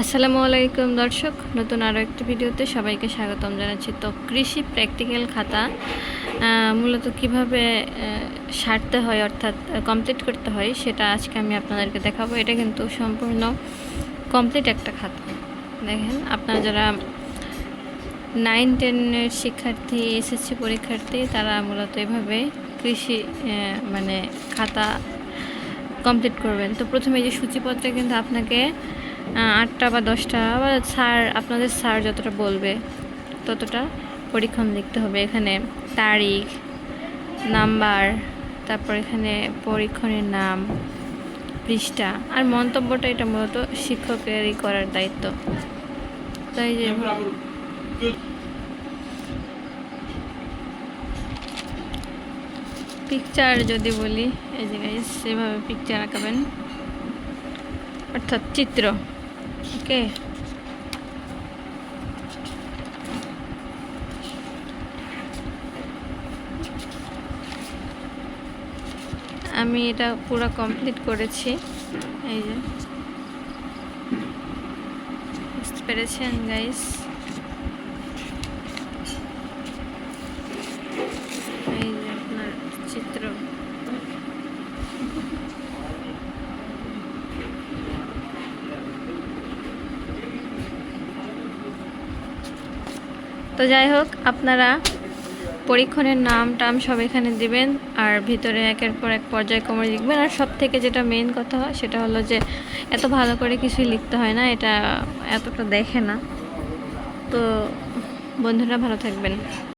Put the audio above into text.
আসসালামু আলাইকুম দর্শক, নতুন আরও একটি ভিডিওতে সবাইকে স্বাগতম জানাচ্ছি। তো কৃষি প্র্যাকটিক্যাল খাতা মূলত কিভাবে সারতে হয় অর্থাৎ কমপ্লিট করতে হয় সেটা আজকে আমি আপনাদেরকে দেখাবো। এটা কিন্তু সম্পূর্ণ কমপ্লিট একটা খাতা। দেখেন, আপনারা যারা 9-10-এর শিক্ষার্থী, এসএসসি পরীক্ষার্থী, তারা মূলত এভাবে কৃষি খাতা কমপ্লিট করবেন। তো প্রথমে এই যে সূচিপত্রে কিন্তু আপনাকে 8টা বা 10টা বা আপনাদের স্যার যতটা বলবে ততটা পরীক্ষণ লিখতে হবে। এখানে তারিখ, নাম্বার, তারপর এখানে পরীক্ষণের নাম, পৃষ্ঠা আর মন্তব্যটা এটা মূলত শিক্ষকেরই করার দায়িত্ব। তাই যে পিকচার যদি বলি, এই যে গাইস এভাবে পিকচার আঁকাবেন, অর্থাৎ চিত্র। ওকে, আমি এটা পুরো কমপ্লিট করেছি। এই যে বুঝতে পেরেছেন গাইস, এই যে আপনার চিত্র। তো যাই হোক, আপনারা পরীক্ষণের নাম টাম সব এখানে দিবেন আর ভিতরে একের পর এক পর্যায়ক্রমে লিখবেন। আর সব থেকে যেটা মেইন কথা হয় সেটা হলো যে এত ভালো করে কিছুই লিখতে হয় না, এটা এতটা দেখে না। তো বন্ধুরা ভালো থাকবেন।